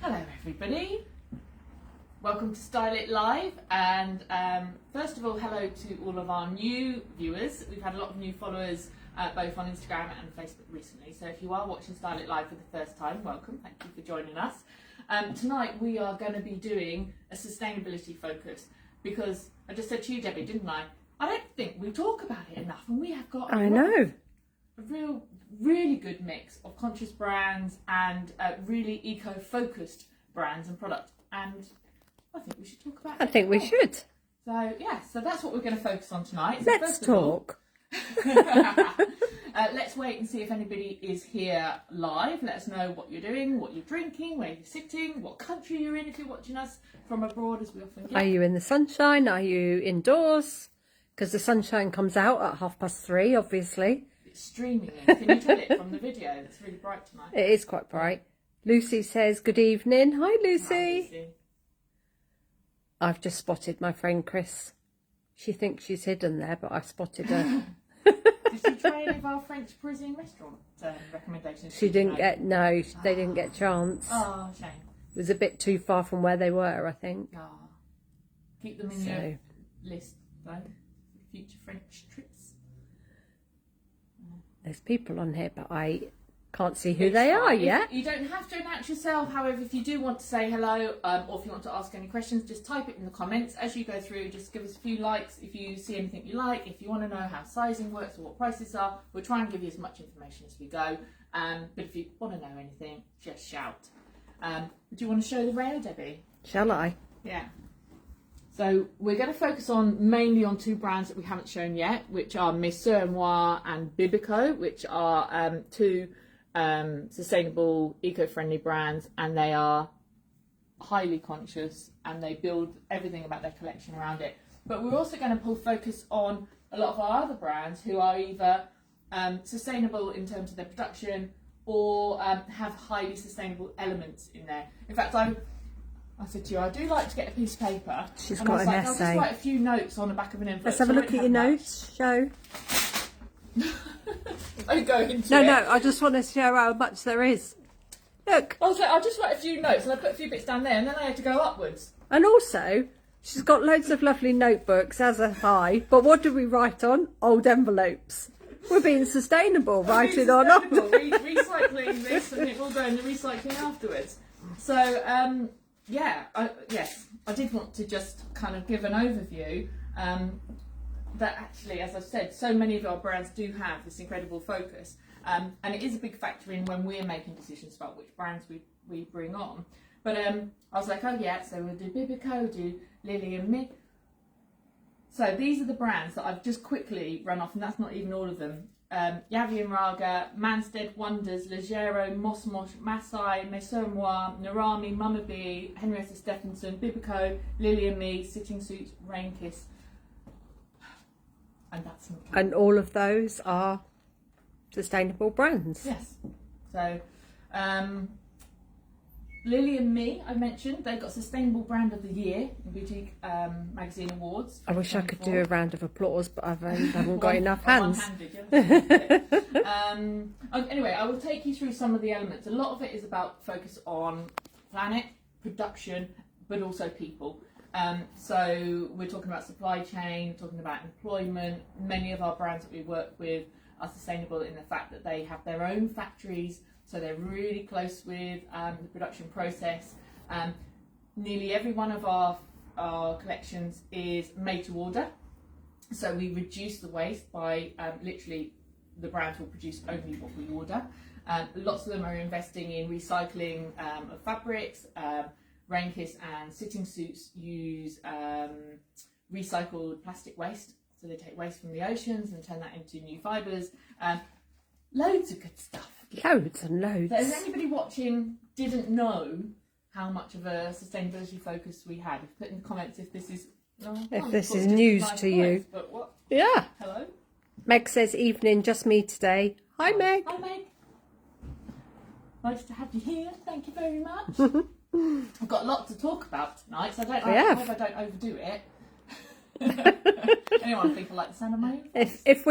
Hello everybody, welcome to Style It Live, and first of all hello to all of our new viewers. We've had a lot of new followers both on Instagram and Facebook recently, so if you are watching Style It Live for the first time, welcome, thank you for joining us. Tonight we are going to be doing a sustainability focus because I just said to you, Debbie, didn't I? I don't think we talk about it enough, and we have got a really good mix of conscious brands and really eco-focused brands and products, and I think we should talk about it. I think we should. So yeah, so that's what we're going to focus on tonight. So Let's talk. Let's wait and see if anybody is here live. Let us know what you're doing, what you're drinking, where you're sitting, what country you're in if you're watching us from abroad, as we often get. Are you in the sunshine? Are you indoors? Because the sunshine comes out at 3:30, obviously. It's streaming in. Can you tell it from the video? It's really bright tonight. It is quite bright. Lucy says, good evening. Hi, Lucy. Hi, Lucy. I've just spotted my friend Chris. She thinks she's hidden there, but I've spotted her. Did she try any of our French Parisian restaurant recommendations? She didn't get, no, they didn't get a chance. Oh, shame. It was a bit too far from where they were, I think. Oh. Keep them in your list, though, for future French trips. There's people on here, but I can't see who they are yet. You don't have to announce yourself. However, if you do want to say hello, or if you want to ask any questions, just type it in the comments as you go through. Just give us a few likes if you see anything you like. If you want to know how sizing works or what prices are, we'll try and give you as much information as we go. But if you want to know anything, just shout. Do you want to show the rail, Debbie? Shall I? Yeah. So we're going to focus mainly on two brands that we haven't shown yet, which are Neirami and Bibico, which are two sustainable, eco-friendly brands, and they are highly conscious and they build everything about their collection around it. But we're also going to pull focus on a lot of our other brands who are either sustainable in terms of their production or have highly sustainable elements in there. In fact, I said to you, I do like to get a piece of paper. She's got an essay. I'll just write a few notes on the back of an envelope. Let's have a look at your notes. Show. I go into it. No, I just want to show how much there is. Look. I was like, I'll just write a few notes and I put a few bits down there and then I had to go upwards. And also, she's got loads of lovely notebooks, as have I. But what do we write on? Old envelopes. We're being sustainable, writing on old. Recycling this and it will go in the recycling afterwards. So, yes, I did want to just kind of give an overview that actually, as I've said, so many of our brands do have this incredible focus, and it is a big factor in when we're making decisions about which brands we bring on. But I was like, oh yeah, so we'll do Bibico, do Lily and Me. So these are the brands that I've just quickly run off, and that's not even all of them. Yavi and Raga, Manstead, Wonders, Leggero, Mos Mosh, Masai, Neirami, Neirami, Mama B, Henrietta Stephenson, Bibico, Lily and Me, Sitting Suits, Rain Kiss, and that's not. And all of those are sustainable brands. Yes. So, Lily and Me, I mentioned, they got Sustainable Brand of the Year in Boutique Magazine Awards. I wish I could do a round of applause, but I haven't got enough hands. Anyway, I will take you through some of the elements. A lot of it is about focus on planet, production, but also people. So we're talking about supply chain, talking about employment. Many of our brands that we work with are sustainable in the fact that they have their own factories, so they're really close with the production process. Nearly every one of our collections is made to order, so we reduce the waste by literally the brands will produce only what we order. Lots of them are investing in recycling of fabrics. Rain Kiss and Sitting Suits use recycled plastic waste, so they take waste from the oceans and turn that into new fibres. Loads of good stuff. Loads and loads. So if anybody watching didn't know how much of a sustainability focus we had, put in the comments if this is news to you. But what? Yeah. Hello. Meg says, evening, just me today. Hi, Meg. Hi, Meg. Nice to have you here. Thank you very much. I've got a lot to talk about tonight, so I hope I don't overdo it. Anyone think I like the sound of my voice? If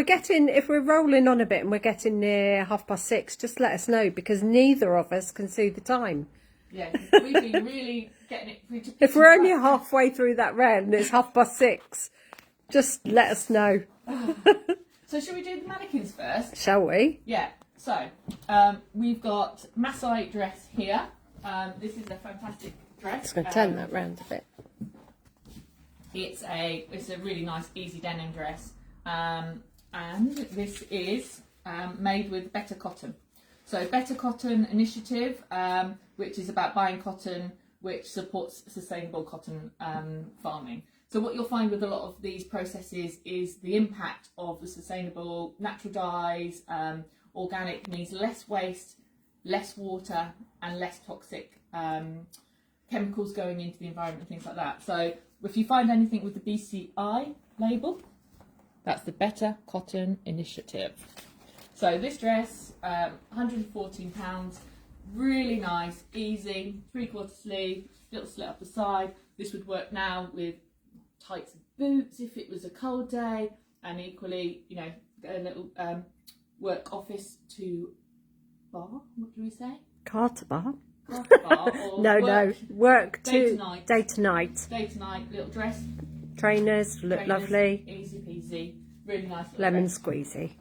we're rolling on a bit and we're getting near 6:30, just let us know, because neither of us can see the time. Yeah, we've been really getting it. If we're only halfway through that round and it's 6:30, just let us know. So should we do the mannequins first? Shall we? Yeah. So we've got Masai dress here. This is a fantastic dress. Just going to turn that round a bit. It's a really nice easy denim dress, and this is made with Better Cotton. So Better Cotton initiative, which is about buying cotton, which supports sustainable cotton farming. So what you'll find with a lot of these processes is the impact of the sustainable natural dyes. Organic means less waste, less water, and less toxic chemicals going into the environment and things like that. So if you find anything with the BCI label, that's the Better Cotton Initiative. So this dress, £114, really nice, easy, 3/4 sleeve, little slit up the side. This would work now with tights and boots if it was a cold day, and equally, you know, a little work office to bar. What do we say? Carter bar. Carter bar. Or No, work day to to night. Day to night. Day to night, little dress. Trainers look lovely. Easy peasy, really nice. Lemon dress. squeezy.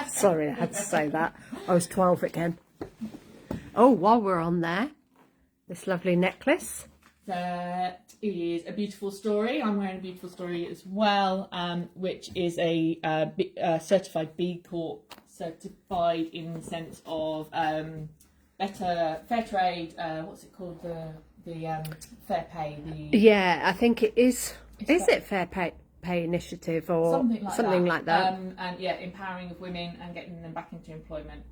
Sorry, I had to say that. I was 12 again. Oh, while we're on there, this lovely necklace. That is a beautiful story. I'm wearing a beautiful story as well, which is a certified B Corp, certified in the sense of better fair trade. What's it called? The fair pay. Yeah, I think it is. Is it fair pay initiative or something like that? And yeah, empowering of women and getting them back into employment.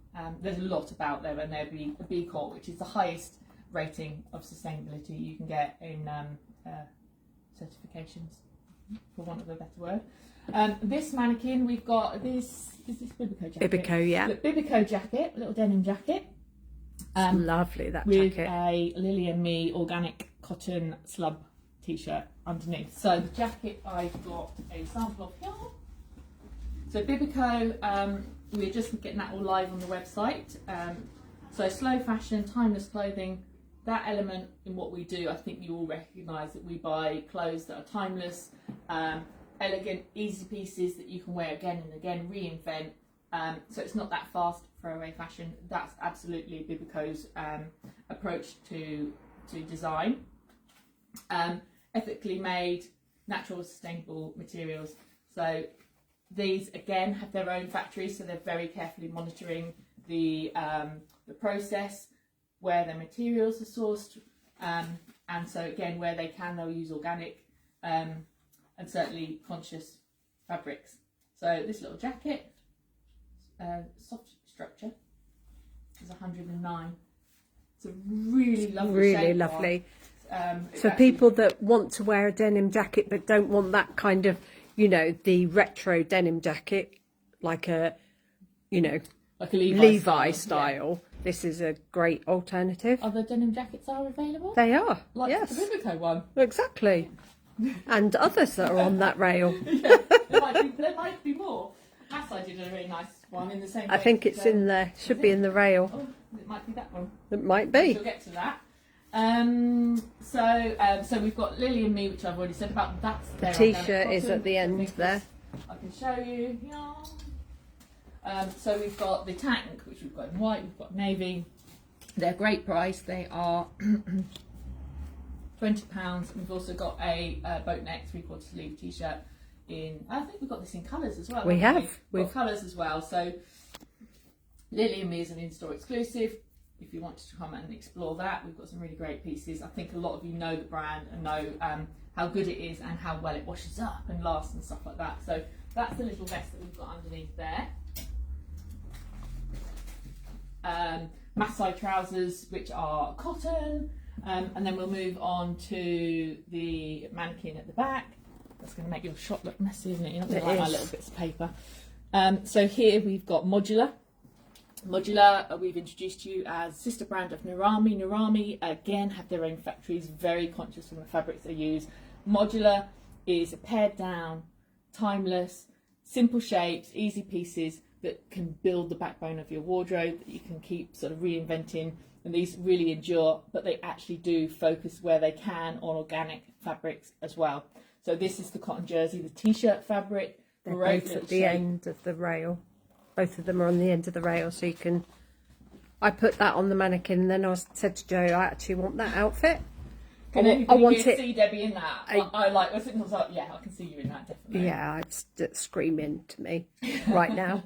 There's a lot about them, and there'll be a B Corp, which is the highest rating of sustainability you can get in certifications, for want of a better word. This mannequin, we've got this. Is this Bibico jacket? Bibico, yeah. Bibico jacket, little denim jacket. Lovely, that with jacket. A Lily and Me organic cotton slub t-shirt underneath. So the jacket I've got a sample of here. So Bibico, we're just getting that all live on the website. So slow fashion, timeless clothing, that element in what we do, I think you all recognise that we buy clothes that are timeless, elegant, easy pieces that you can wear again and again, reinvent. So it's not that fast throwaway fashion. That's absolutely Bibico's approach to design. Ethically made, natural, sustainable materials. So these again have their own factories, so they're very carefully monitoring the process, where their materials are sourced, and so again, where they can, they'll use organic and certainly conscious fabrics. So this little jacket, soft structure, is 109. It's a really lovely, really lovely. So people that want to wear a denim jacket but don't want that kind of, you know, the retro denim jacket, like a, you know, like a Levi style. Yeah. This is a great alternative. Other denim jackets are available? They are, like yes. The Bibico one. Exactly. And others that are on that rail. Yeah, there might be more. Masai did a really nice one in the same way. I think it's in there. Should be in the rail. Oh, it might be that one. It might be. We'll get to that. So we've got Lily and Me, which I've already said about. That's the t-shirt is at the end there. I can show you. So we've got the tank, which we've got in white, we've got navy. They're great price. They are £20. We've also got a boat neck 3/4 sleeve t-shirt in. I think we've got this in colours as well. We have. We've got colours as well. So Lily and Me is an in-store exclusive. If you wanted to come and explore that, we've got some really great pieces. I think a lot of you know the brand and know how good it is and how well it washes up and lasts and stuff like that. So that's the little vest that we've got underneath there. Masai trousers, which are cotton, and then we'll move on to the mannequin at the back. That's going to make your shop look messy, isn't it? You're not going to like my little bits of paper. So here we've got Modula. Modula, we've introduced you as sister brand of Neirami. Neirami, again, have their own factories, very conscious on the fabrics they use. Modula is a pared down, timeless, simple shapes, easy pieces that can build the backbone of your wardrobe, that you can keep sort of reinventing and these really endure, but they actually do focus where they can on organic fabrics as well. So this is the cotton jersey, the t-shirt fabric. They're Great both little at the shape. end of the rail. Both of them are on the end of the rail, so you can. I put that on the mannequin, and then I said to Joe, I actually want that outfit. Can I anybody want here it. see Debbie in that? I like. I was like, yeah, I can see you in that definitely. Yeah, it's screaming to me right now.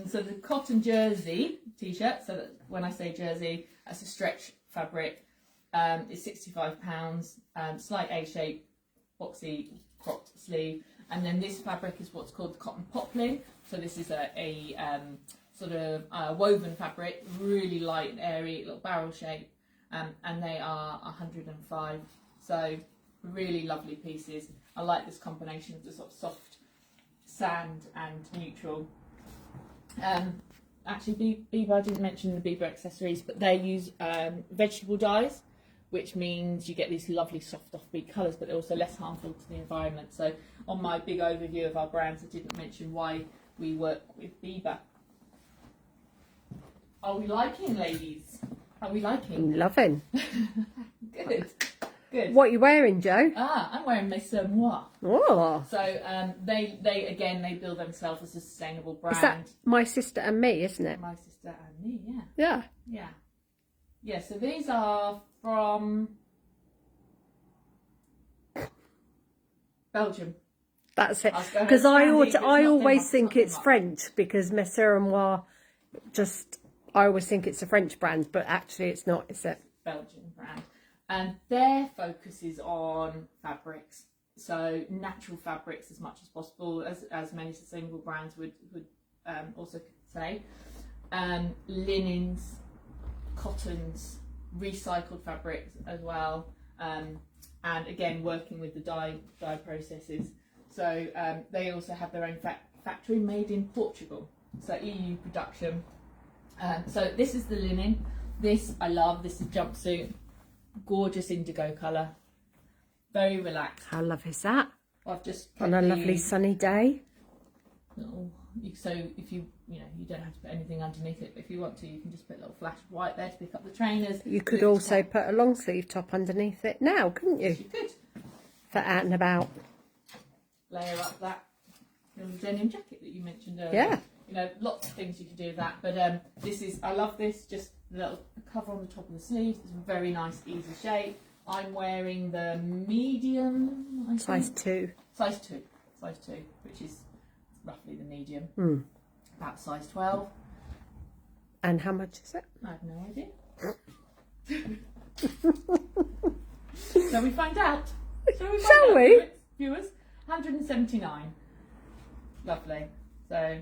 So the cotton jersey t-shirt. So that when I say jersey, that's a stretch fabric. It's £65. Slight A shape, boxy cropped sleeve, and then this fabric is what's called cotton poplin. So this is a sort of woven fabric, really light and airy, little barrel shape. And they are 105, so really lovely pieces. I like this combination of the sort of soft sand and neutral. Actually, Biba, I didn't mention the Biba accessories, but they use vegetable dyes, which means you get these lovely soft offbeat colours, but they're also less harmful to the environment. So on my big overview of our brands, I didn't mention why we work with Biba. Are we liking, ladies? Are we liking? I'm loving. Good, good. What are you wearing, Joe? I'm wearing Mes Mosh. Oh, So they build themselves as a sustainable brand. is that My Sister and Me, isn't it? My sister and me? Yeah, Yeah. yeah, yeah. So these are from Belgium. That's it. I was going Because to I Sandy, but it's not always Denmark, think not it's Denmark. French because Messer Moir I always think it's a French brand, but actually it's not, is it? Belgian brand, and their focus is on fabrics, so natural fabrics as much as possible, as many sustainable brands would also say. Linens, cottons, recycled fabrics as well, and again working with the dye processes. So they also have their own factory made in Portugal, so EU production. So this is the linen. This I love. This is jumpsuit, gorgeous indigo colour, very relaxed. How lovely is that? I've just On a lovely sunny day. So if you don't have to put anything underneath it, but if you want to, you can just put a little flash of white there to pick up the trainers. You could also put a long sleeve top underneath it now, couldn't you? You could For out and about. layer up that little denim jacket that you mentioned earlier. Yeah. Lots of things you can do with that, but I love this, just a little cover on the top of the sleeves. It's a very nice, easy shape. I'm wearing the medium, I Size think. 2. Size 2, which is roughly the medium, about size 12. And how much is it? I have no idea. Shall we find out? Shall we? Viewers, 179. Lovely. So,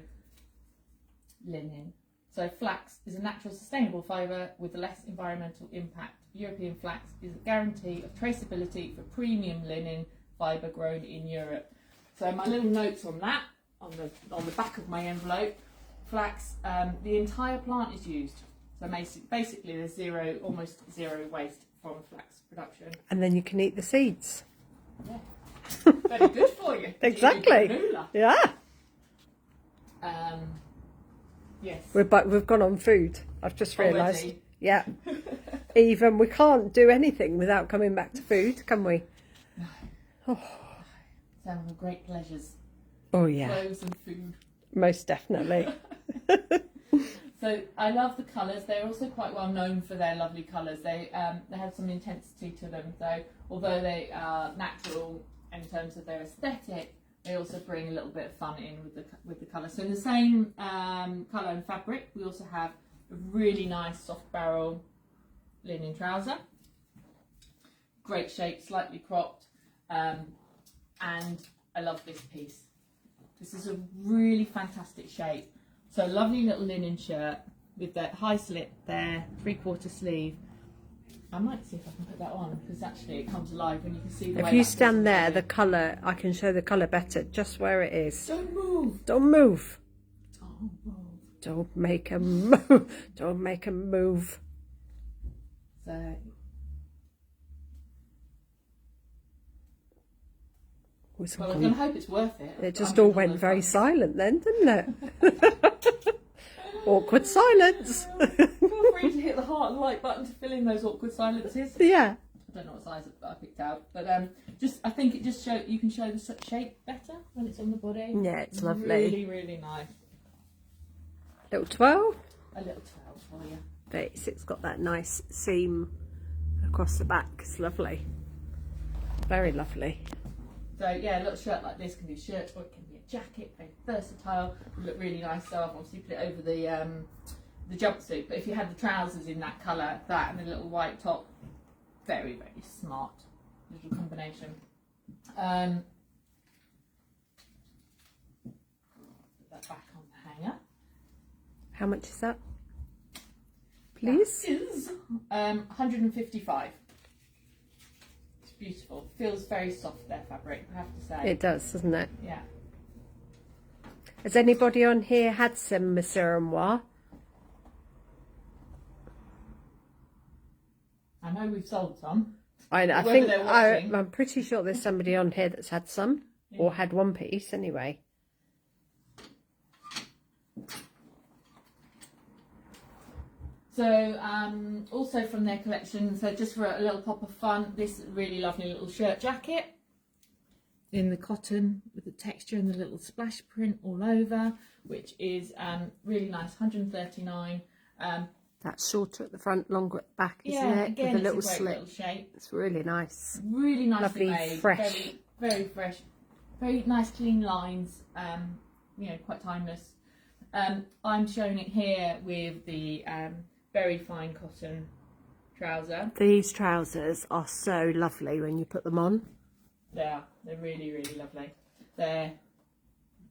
linen. So flax is a natural sustainable fibre with less environmental impact. European flax is a guarantee of traceability for premium linen fibre grown in Europe. So my little notes on that, on the back of my envelope, flax, the entire plant is used. So basically there's almost zero waste from flax production. And then you can eat the seeds. Yeah. Very good for you. Exactly. Modula. Yeah. Yes. We've gone on food. I've just realised. Already? Yeah. Even we can't do anything without coming back to food, can we? No. Oh, Some of the great pleasures. oh yeah. Clothes and food. Most definitely. So I love the colours. They're also quite well known for their lovely colours. They have some intensity to them. So although they are natural in terms of their aesthetic, they also bring a little bit of fun in with the colour. So in the same colour and fabric, we also have a really nice soft barrel linen trouser. Great shape, slightly cropped, and I love this piece. This is a really fantastic shape. So lovely little linen shirt with that high slit there, 3/4 sleeve. I might see if I can put that on because actually it comes alive when you can see the way If you that stand fits there, together. the colour, I can show the colour better, just where it is. Don't move. Don't move. Don't move. Don't make a move. Don't make a move. So well, I can hope it's worth it. It just all went very silent then, didn't it? Awkward silence. Feel free to hit the heart and like button to fill in those awkward silences. Yeah. I don't know what size I picked out, but just I think it just you can show the shape better when it's on the body. Yeah, it's lovely. Really, really nice. Little 12. A little 12 for you. But it's got that nice seam across the back. It's lovely. Very lovely. So yeah, a little shirt like this can be a shirt or it can be a jacket. Very versatile. Would look really nice. So I've obviously put it over the jumpsuit. But if you had the trousers in that colour, that and a little white top, very, very smart little combination. Put that back on the hanger. How much is that? Please? That is 155. It's beautiful. Feels very soft, their fabric, I have to say. It does, doesn't it? Yeah. Has anybody on here had some Masai Moir? I know we've sold some. I think I'm pretty sure there's somebody on here that's had some, or had one piece anyway. So also from their collection, so just for a little pop of fun, this really lovely little shirt jacket in the cotton with the texture and the little splash print all over, which is really nice, 139. That's shorter at the front, longer at the back, isn't Yeah, it? again, With a it's little a great slit. little shape. It's really nice. Really nicely Lovely, made. fresh. Very, very fresh. Very nice, clean lines. You know, quite timeless. I'm showing it here with the very fine cotton trouser. These trousers are so lovely when you put them on. They are. They're really, really lovely. They're,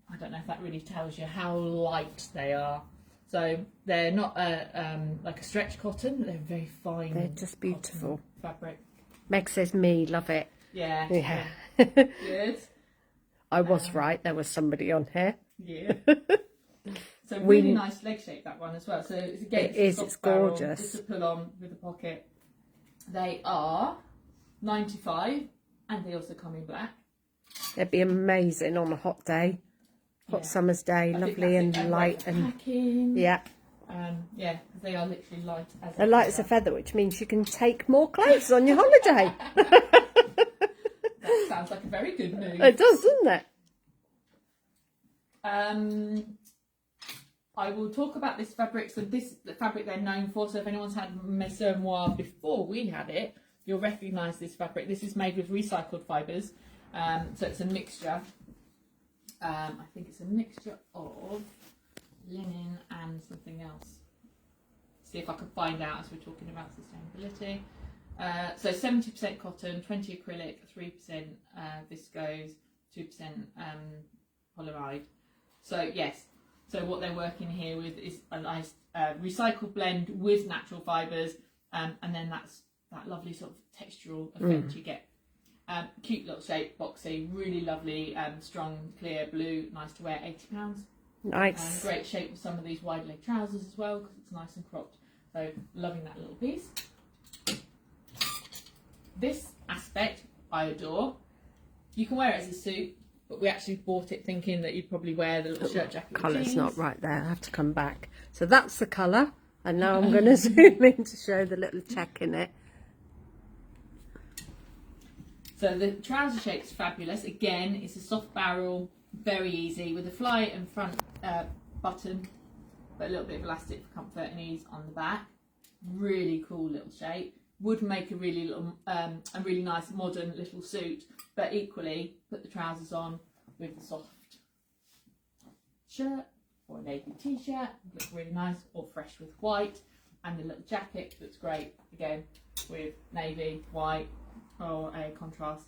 I don't know if that really tells you how light they are. So they're not like a stretch cotton. They're very fine. They're just beautiful. Fabric. Meg says me, love it. Yeah. Yeah. Good. I was right. There was somebody on here. Yeah. So really nice leg shape, that one as well. So it's again, it's gorgeous. Just to pull on with the pocket. They are 95, and they also come in black. They'd be amazing on a hot day, hot summer's day, lovely and light and packing. yeah. Yeah, because they are literally light as They're light as a feather, which means you can take more clothes on your holiday. That sounds like a very good move. It does, doesn't it? I will talk about this fabric. So this the fabric they're known for. So if anyone's had Masai Moir before we had it, you'll recognise this fabric. This is made with recycled fibres. So it's a mixture. I think it's a mixture of linen and something else. See if I can find out as we're talking about sustainability. So 70% cotton, 20 acrylic, 3% viscose, 2% polyamide. So yes. So what they're working here with is a nice recycled blend with natural fibres, and then that's that lovely sort of textural effect you get. Cute little shape, boxy, really lovely, strong, clear blue, nice to wear, £80. Nice. Great shape with some of these wide leg trousers as well because it's nice and cropped. So loving that little piece. This aspect I adore. You can wear it as a suit. But we actually bought it thinking that you'd probably wear the little shirt jacket. Colour's not right there. I have to come back. So that's the colour. And now I'm going to zoom in to show the little check in it. So the trouser shape's fabulous. Again, it's a soft barrel, very easy, with a fly and front button, but a little bit of elastic for comfort and ease on the back. Really cool little shape. Would make a really nice modern little suit, but equally put the trousers on with the soft shirt or a navy t-shirt, look really nice, or fresh with white, and the little jacket looks great again with navy, white, or a contrast.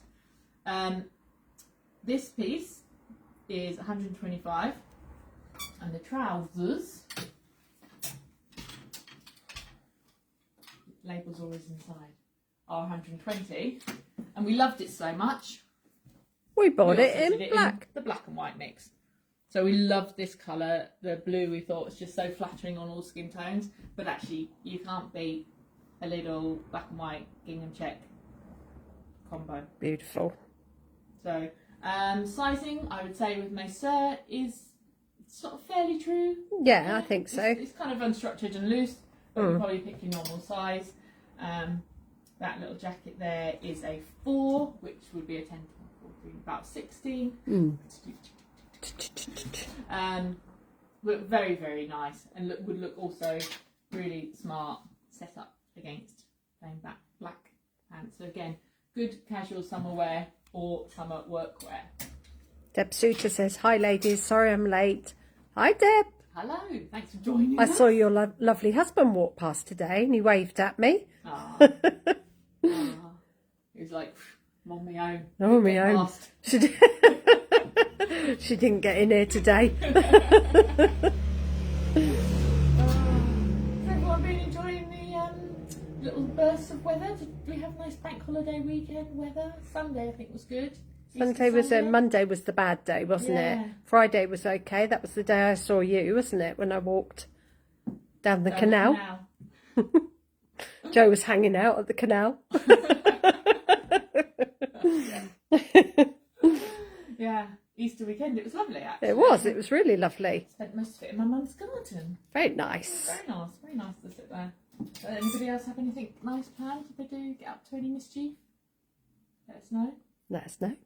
This piece is 125, and the trousers, labels always inside, are 120, and we loved it so much we bought we it also in did black. the black and white mix. So we loved this colour. The blue we thought was just so flattering on all skin tones, but actually you can't beat a little black and white gingham check combo. Beautiful. So sizing, I would say with Masai is sort of fairly true. Yeah, I think so. It's kind of unstructured and loose, but you probably pick your normal size. That little jacket there is a 4, which would be a 10 to 14, about 16. But very, very nice, and would look also really smart set up against plain black pants. So again, good casual summer wear or summer workwear. Deb Suter says, hi ladies, sorry I'm late. Hi Deb. Hello, thanks for joining I us. saw your lovely husband walk past today and he waved at me. He was like, I'm on my own. I'm on my own. She didn't get in here today. Has everyone been enjoying the little bursts of weather? Did we have a nice bank holiday weekend weather? Sunday I think was good. Monday was the bad day, wasn't it? Friday was okay. That was the day I saw you, wasn't it? When I walked down the canal. Joe was hanging out at the canal. Yeah, Easter weekend. It was lovely, actually. It was really lovely. Spent most of it in my mum's garden. Very nice. Very nice to sit there. Anybody else have anything nice planned? If they do get up to any mischief, let us know. Let us know.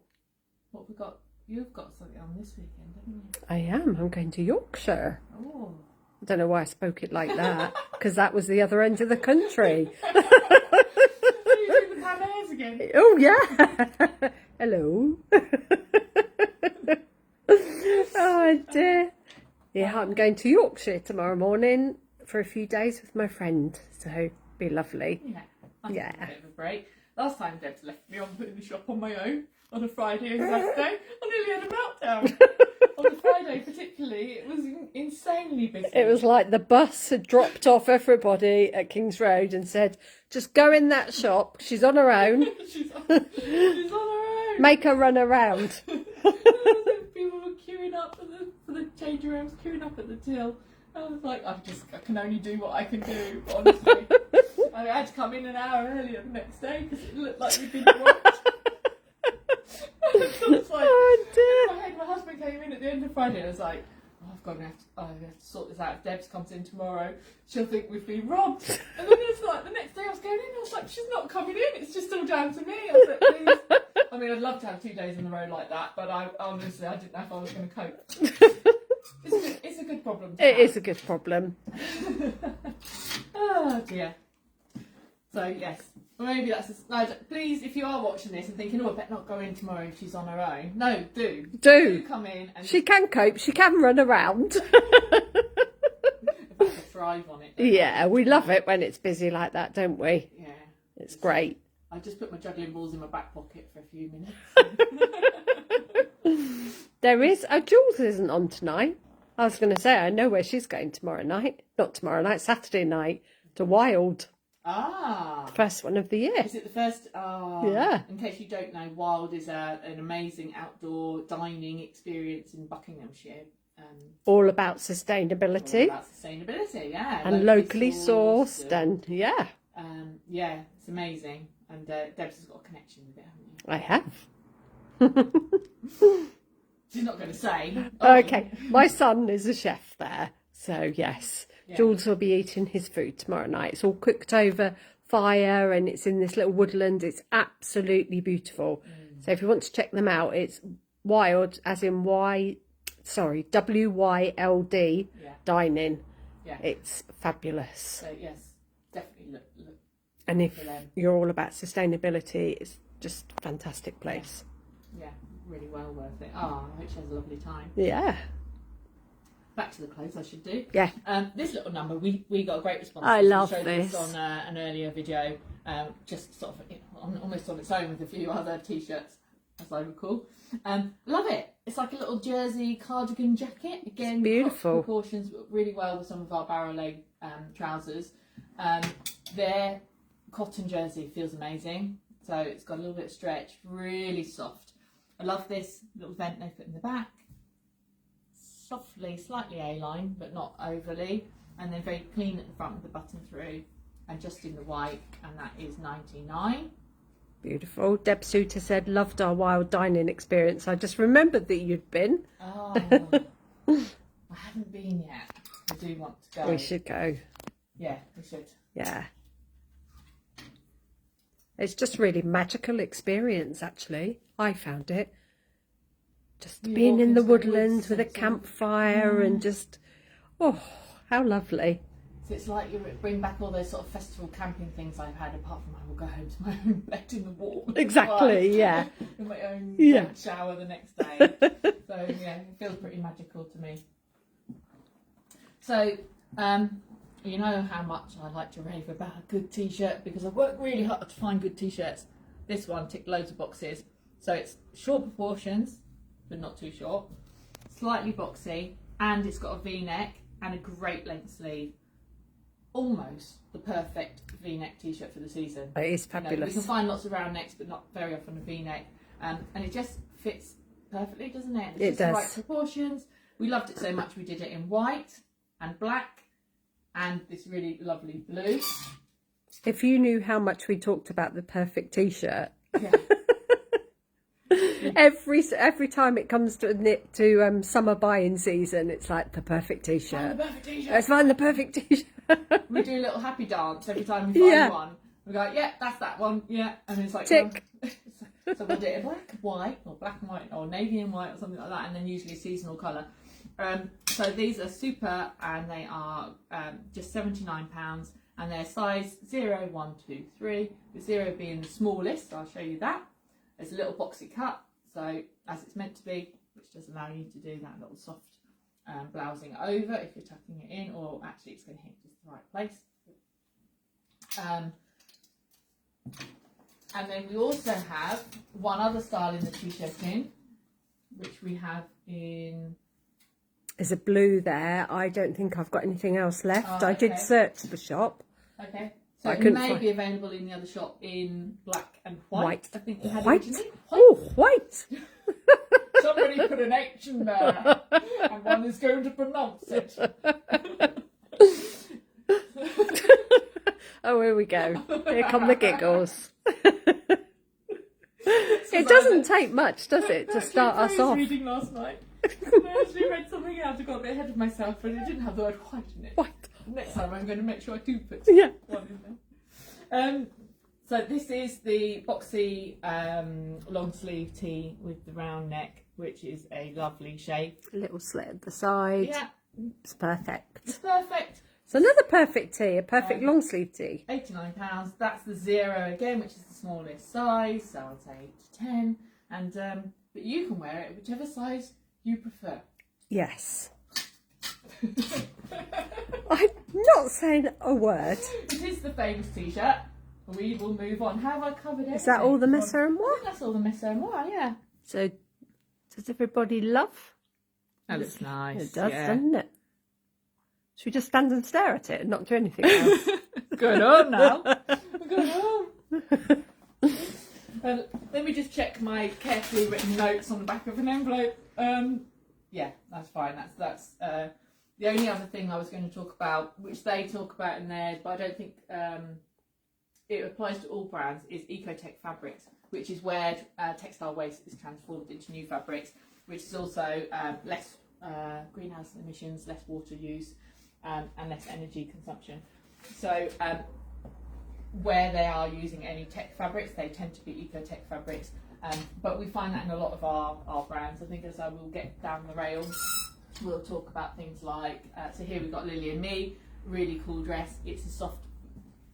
What have we got? You've got something on this weekend, haven't you? I am. I'm going to Yorkshire. Oh. I don't know why I spoke it like that, because that was the other end of the country. You doing the Pam again? Oh, yeah. Hello. Oh, dear. Yeah, I'm going to Yorkshire tomorrow morning for a few days with my friend, so be lovely. Yeah. A bit of a break. Last time Deb's left me on putting the shop on my own on a Friday and Saturday, I nearly had a meltdown. On the Friday particularly, it was insanely busy. It was like the bus had dropped off everybody at King's Road and said, just go in that shop, she's on her own. she's on her own. Make her run around. People were queuing up for the change rooms, queuing up at the till. I was like, I can only do what I can do, honestly. I had to come in an hour earlier the next day because it looked like we'd been watched. So it's like, in my head, my husband came in at the end of Friday and I was like, I have to sort this out. If Debs comes in tomorrow, she'll think we've been robbed. And then it's like the next day I was going in, I was like, she's not coming in, it's just all down to me. I was like, please. I mean, I'd love to have 2 days in a row like that, but I honestly, I didn't know if I was going to cope. It's a good problem to have. It is a good problem. Oh dear. So yes, maybe that's please, if you are watching this and thinking, oh, I better not go in tomorrow if she's on her own. No, do come in. And she can cope. She can run around. I thrive on it. Yeah, we love it when it's busy like that, don't we? Yeah, it's great. I just put my juggling balls in my back pocket for a few minutes. There is. Jules isn't on tonight. I was going to say, I know where she's going tomorrow night. Not tomorrow night, Saturday night, to Wild. Ah. First one of the year. Is it the first? Yeah. In case you don't know, Wild is an amazing outdoor dining experience in Buckinghamshire. All about sustainability. Yeah. And locally sourced and yeah. Yeah, it's amazing. And Debs has got a connection with it, I haven't you? have. She's not going to say. Okay, my son is a chef there, so yes. Yeah. Jules will be eating his food tomorrow night. It's all cooked over fire and it's in this little woodland. It's absolutely beautiful. So if you want to check them out, it's Wild, as in WYLD dining. Yeah. It's fabulous. So yes, definitely look. And if you're all about sustainability, it's just a fantastic place. Yeah, really well worth it. Oh, I hope she has a lovely time. Yeah. Back to the clothes, I should do. Yeah. This little number, we got a great response. I love showed this. On an earlier video, just sort of almost on its own with a few other t-shirts, as I recall. Love it. It's like a little jersey cardigan jacket. Again, it's beautiful. Proportions really well with some of our barrel leg trousers. Their cotton jersey feels amazing. So it's got a little bit of stretch, really soft. I love this little vent they put in the back. Softly, slightly A-line, but not overly. And then very clean at the front with the button through. And just in the white, and that is $99. Beautiful. Deb Suter said, loved our Wild dining experience. I just remembered that you'd been. Oh, I haven't been yet. I do want to go. We should go. Yeah, we should. Yeah. It's just really magical experience, actually. I found it. Just You being walk in the into the woods woodlands with a and campfire and just, oh, how lovely. So it's like you bring back all those sort of festival camping things I've had, apart from I will go home to my own bed in the warm. Exactly, yeah. In my own Yeah. shower the next day. So yeah, it feels pretty magical to me. So, you know how much I like to rave about a good t-shirt, because I've worked really hard to find good t-shirts. This one ticked loads of boxes. So it's short proportions, but not too short, slightly boxy, and it's got a V-neck and a great length sleeve. Almost the perfect V-neck t-shirt for the season. It is You know, fabulous. we can find lots of round necks, but not very often a V-neck, and it just fits perfectly, doesn't it? It It's just the right does. proportions. We loved it so much we did it in white and black and this really lovely blue. If you knew how much we talked about the perfect t-shirt, Yeah. every time it comes to summer buying season, it's like the perfect Find t-shirt. the perfect t-shirt. Let's find the perfect t-shirt. We do a little happy dance every time we find Yeah. one. We go, yeah, that's that one, yeah, and it's like Tick. so we'll do it in black and white, or black and white, or navy and white, or something like that, and then usually seasonal colour. So these are super, and they are just £79, and they're size 0, 1, 2, 3, with 0 being the smallest. So I'll show you that. It's a little boxy cut, so as it's meant to be, which does allow you to do that little soft blousing over if you're tucking it in, or actually it's going to hit just the right place. And then we also have one other style in the t-shirt in, which we have in... There's a blue there. I don't think I've got anything else left. Oh, I did okay. search the shop. Okay. So I it couldn't may find- be available in the other shop in black and white. White. I think you had White? originally. Oh, white. Somebody put an H in there, and one is going to pronounce it. Oh, here we go. Here come the giggles. It doesn't take much, does it, to start us I was off? reading last night. I actually read something out. I got a bit ahead of myself, but it didn't have the word white in it. White. Next time I'm going to make sure I do put Yeah. one in there. So this is the boxy long sleeve tee with the round neck, which is a lovely shape. A little slit at the side. Yeah, It's perfect. it's perfect. It's another perfect tee, a perfect long sleeve tee. £89. That's the 0 again, which is the smallest size. So I'll say 8 to 10. And but you can wear it whichever size you prefer. Yes. I'm not saying a word. It is the famous t-shirt. We will move on. Have I covered everything? Is that all the Masai and I what? think that's all the Masai and moi, yeah. So, does everybody love? That looks nice. It does, yeah. doesn't it? Should we just stand and stare at it and not do anything else? Going home now. We're going home. Let me just check my carefully written notes on the back of an envelope. Yeah, that's fine. That's the only other thing I was going to talk about, which they talk about in theirs, but I don't think it applies to all brands, is Ecotech Fabrics, which is where textile waste is transformed into new fabrics, which is also less greenhouse emissions, less water use, and less energy consumption. So where they are using any tech fabrics, they tend to be Ecotech fabrics, but we find that in a lot of our brands. I think as I will get down the rail, we'll talk about things like, so here we've got Lily and Me, really cool dress. It's a soft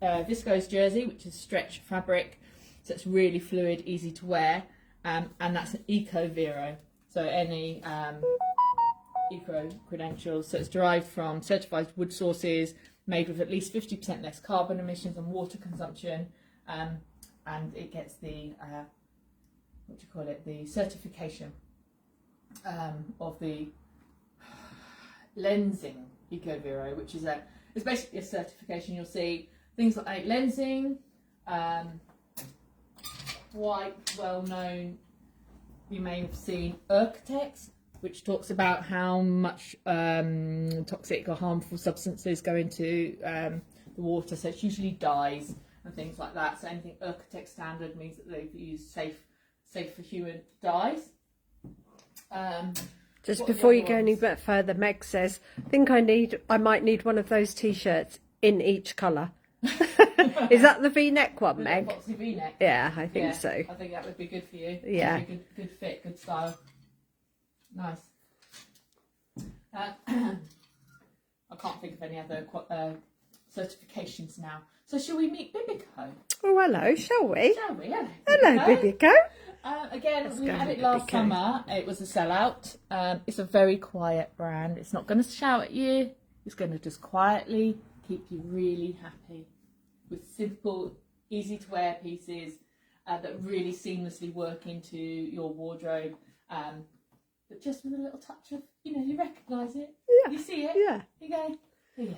viscose jersey, which is stretch fabric, so it's really fluid, easy to wear, and that's an Eco Vero, so any eco credentials. So it's derived from certified wood sources, made with at least 50% less carbon emissions and water consumption, and it gets the the certification of the lensing Eco Vero, which is it's basically a certification. You'll see things like lensing, quite well known. You may have seen Architects, which talks about how much toxic or harmful substances go into the water. So it's usually dyes and things like that. So anything Architect standard means that they've used safe for human dyes. Just What are the before you other go any ones? bit further, Meg says, I think I might need one of those t-shirts in each colour. Is that the V-neck one, The Meg? Foxy V-neck. Yeah, I think Yeah, so. I think that would be good for you. Yeah. It'd be good fit, good style. Nice. I can't think of any other certifications now. So shall we meet Bibico? Oh, hello, shall we? Shall we? Hello, Bibico. Again, Let's we go had with it last Bibico. summer. It was a sellout. It's a very quiet brand. It's not going to shout at you. It's going to just quietly keep you really happy with simple, easy to wear pieces that really seamlessly work into your wardrobe. But just with a little touch of, you recognise it. Yeah. You see it. Yeah. You go, yeah.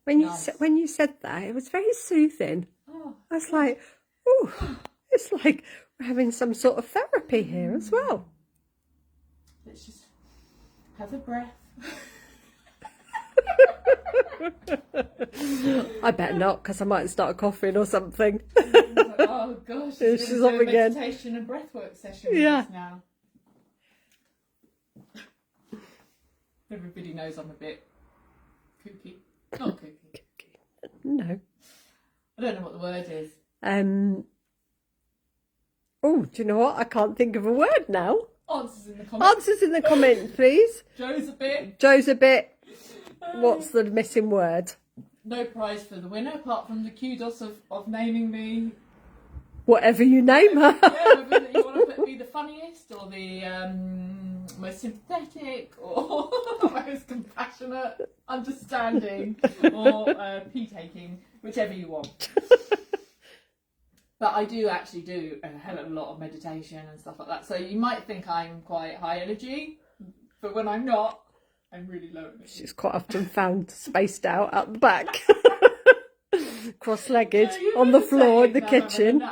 When you said that, it was very soothing. Oh, I was like, oh, it's like we're having some sort of therapy here as well. let's just have a breath. I better not, because I might start coughing or something. Oh gosh, She's she's up a again. meditation and breathwork session with Yeah. us now. Everybody knows I'm a bit kooky. Not kooky. No. I don't know what the word is. Oh, do you know what? I can't think of a word now. Answers in the comments. Answers in the comments, please. Joe's a bit. Joe's a bit. What's the missing word? No prize for the winner apart from the kudos of naming me. Whatever you name her. Yeah, whether you want to put me the funniest or the most sympathetic or most compassionate, understanding or pee taking, whichever you want. But I do actually do a hell of a lot of meditation and stuff like that. So you might think I'm quite high energy, but when I'm not, I'm really low energy. She's quite often found spaced out at the back. Cross-legged on the floor in the kitchen.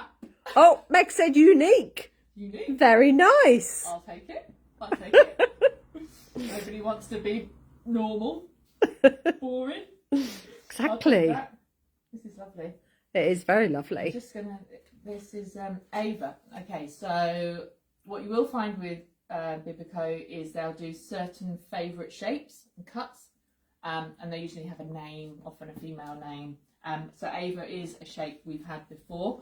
Oh, Meg said unique. Unique. Very nice. I'll take it. I'll take it. Nobody wants to be normal. Boring. I'll take Exactly. that. This is lovely. It is very I'm lovely. just gonna. This is Ava. Okay, so what you will find with Bibico is they'll do certain favourite shapes and cuts, and they usually have a name, often a female name. So Ava is a shape we've had before.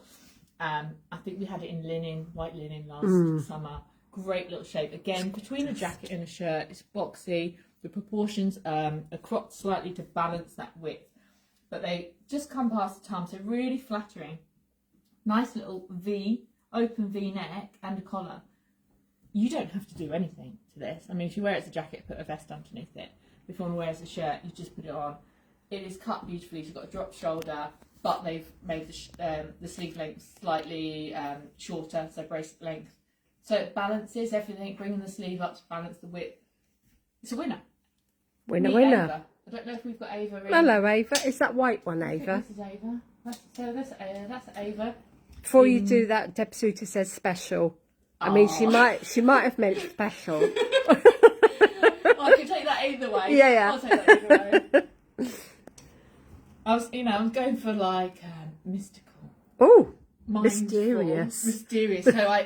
I think we had it in linen, white linen last summer. Great little shape. Again, between a jacket and a shirt, it's boxy. The proportions are cropped slightly to balance that width, but they just come past the tum, so really flattering. Nice little V, open V neck and a collar. You don't have to do anything to this. I mean, if you wear it as a jacket, put a vest underneath it. If you want to wear it as a shirt, you just put it on. It is cut beautifully. You've got a drop shoulder, but they've made the sleeve length slightly shorter, so bracelet length. So it balances everything, bringing the sleeve up to balance the width. It's a winner. Winner, Meet winner. Ava. I don't know if we've got Ava in. Hello, Ava. Is that white one, I think Ava? this is Ava. That's Ava. Before you do that, Deb Suter says special. I mean, she might have meant special. I can take that either way. Yeah. I'll take that either way. I was going for like mystical. Oh, Mindful, mysterious.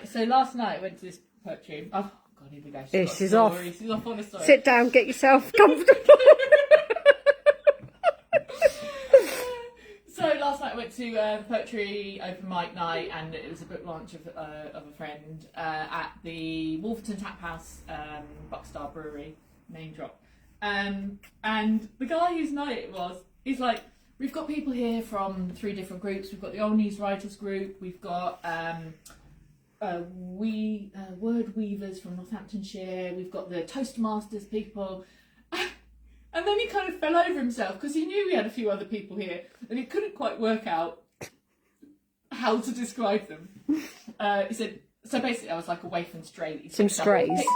So last night I went to this poetry. Oh God, here we go. She's off. She's off on a story. Sit down, get yourself comfortable. So last night I went to poetry open mic night, and it was a book launch of a friend at the Wolverton Tap House, Buckstar Brewery, name drop. And the guy whose night it was, he's like, we've got people here from 3 different groups. We've got the Old News Writers group. We've got Word Weavers from Northamptonshire. We've got the Toastmasters people. And then he kind of fell over himself because he knew we had a few other people here, and he couldn't quite work out how to describe them. He said, so basically I was like a waif and stray that he picked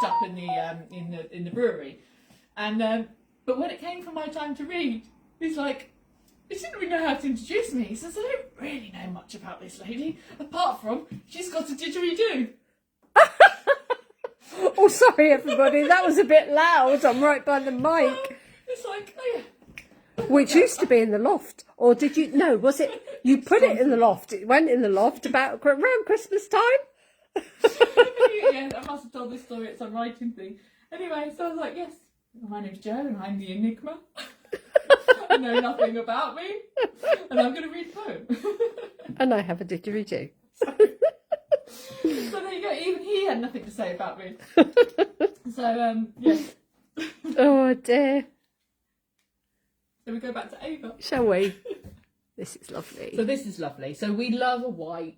up in the brewery. And but when it came for my time to read, he's like, he didn't really know how to introduce me. He says, I don't really know much about this lady, apart from she's got a didgeridoo. Oh, sorry, everybody. That was a bit loud. I'm right by the mic. It's like, oh yeah. Which used to be in the loft. Or did you... No, was it... You put it in the loft. It went in the loft around Christmas time. Yeah, I must have told this story at some writing thing. Anyway, so I was like, yes, my name's Jo and I'm the Enigma. I know nothing about me, and I'm going to read a poem. And I have a didgeridoo. So there you go. Even he had nothing to say about me. So yes. Oh dear. So we go back to Ava. Shall we? This is lovely. So this is lovely. So we love a white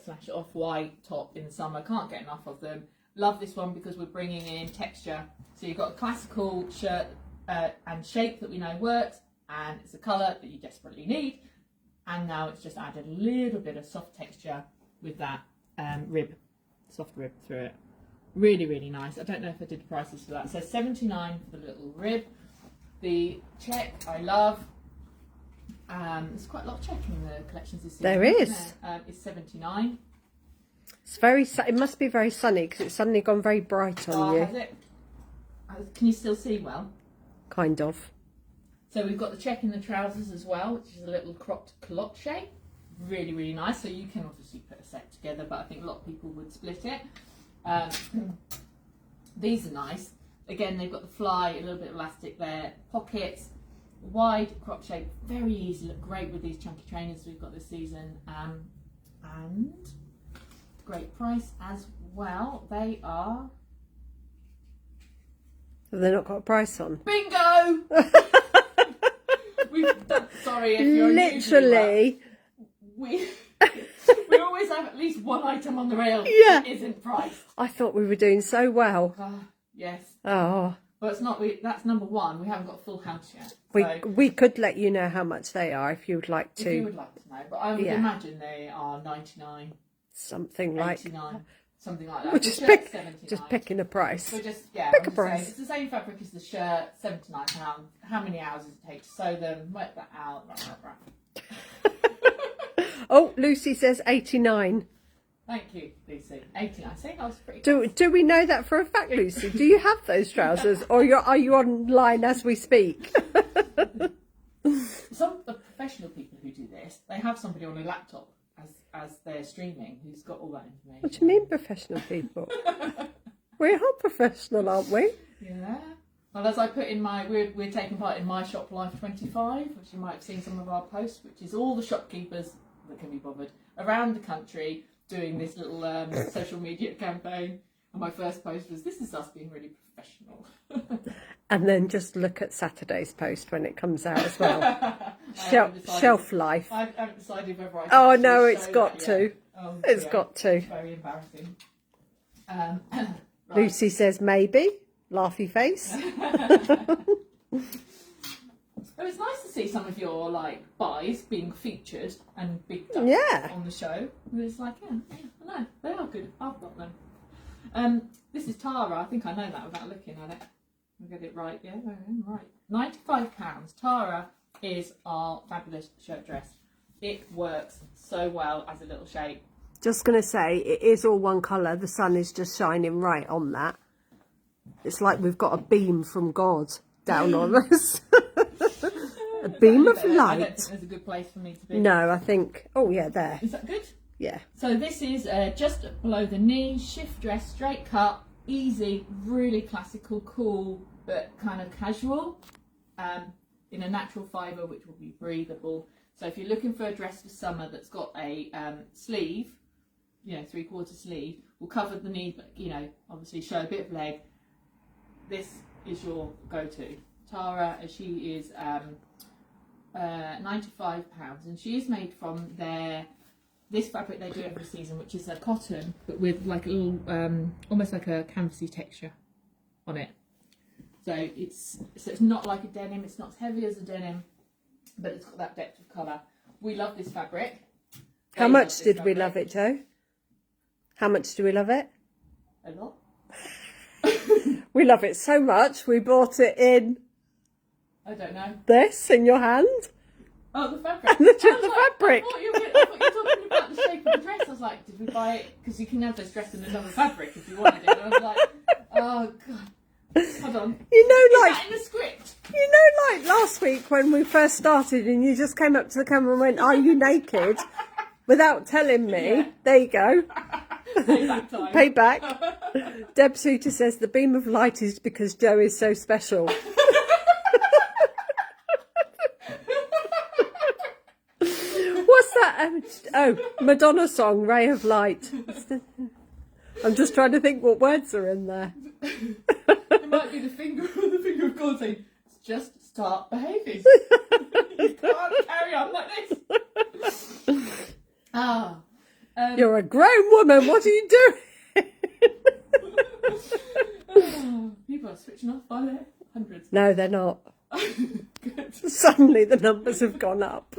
slash off-white top in the summer. Can't get enough of them. Love this one because we're bringing in texture. So you've got a classical shirt and shape that we know works, and it's a colour that you desperately need. And now it's just added a little bit of soft texture with that soft rib through it. Really, really nice. I don't know if I did the prices for that. So $79 for the little rib. The check I love. There's quite a lot of check in the collections this season. There is. It's $79. It's very. It must be very sunny because it's suddenly gone very bright on you. Has it? Can you still see well? Kind of. So we've got the check in the trousers as well, which is a little cropped culotte shape. Really, really nice. So you can obviously put a set together, but I think a lot of people would split it. These are nice. Again, they've got the fly, a little bit of elastic there, pockets, wide crop shape, very easy, look great with these chunky trainers we've got this season, and great price as well. They are... Have they not got a price on? Bingo! Sorry if you're literally. We always have at least one item on the rail Yeah. that isn't priced. I thought we were doing so well. Yes. Oh. But it's not. That's number one. We haven't got a full house yet. We could let you know how much they are if you would like to. If you would like to know, but I would imagine they are 99, something like 89, something like that. We're The just shirt's 79. just picking a price. We're just pick a price. It's the same fabric as the shirt, £79. How many hours does it take to sew them? Work that out. Oh, Lucy says 89. Thank you, Lucy. 89. See, I was pretty. Do we know that for a fact, Lucy? Do you have those trousers, or are you online as we speak? Some of the professional people who do this, they have somebody on a laptop as they're streaming who's got all that information. What do you mean, professional people? We're all professional, aren't we? Yeah. Well, as I put in we're taking part in My Shop Life 25, which you might have seen some of our posts, which is all the shopkeepers that can be bothered around the country doing this little social media campaign. And my first post was, this is us being really professional. And then just look at Saturday's post when it comes out as well. Shelf life. I haven't decided whether I should. Oh no, it's got to. It's yeah, got to. It's very embarrassing. Right. Lucy says maybe. Laughy face. But it's nice to see some of your buys being featured and bigged up on the show. And it's like, I know they are good. I've got them. This is Tara. I think I know that without looking at it. I'll get it right. Yeah, right. £95. Tara is our fabulous shirt dress. It works so well as a little shape. Just going to say, it is all one colour. The sun is just shining right on that. It's like we've got a beam from God down on us. A beam of light. I don't think there's a good place for me to be. No, I think... Oh, yeah, there. Is that good? Yeah. So this is just below the knee, shift dress, straight cut, easy, really classical, cool, but kind of casual, in a natural fibre, which will be breathable. So if you're looking for a dress for summer that's got a sleeve, 3/4 sleeve, will cover the knee, but obviously show a bit of leg. This is your go-to. Tara, she is £95, and she is made from this fabric they do every season, which is a cotton, but with like a little, almost like a canvasy texture on it. So it's not like a denim. It's not as heavy as a denim, but it's got that depth of colour. We love this fabric. How much did we love it, Jo? How much do we love it? A lot. We love it so much. We bought it in. I don't know. This in your hand. Oh, the fabric. The fabric. I thought you were talking about the shape of the dress. I was like, did we buy it? Because you can have this dress in another fabric if you wanted it. And I was like, oh god. Hold on. Is that in the script? Like last week when we first started and you just came up to the camera and went, "Are you naked?" without telling me. Yeah. There you go. Payback time. Payback. Deb Suter says the beam of light is because Joe is so special. What's that? Oh, Madonna song, Ray of Light. I'm just trying to think what words are in there. It might be the finger of God saying, just start behaving. You can't carry on like this. You're a grown woman, what are you doing? People are switching off by their hundreds. No, they're not. Good. Suddenly the numbers have gone up.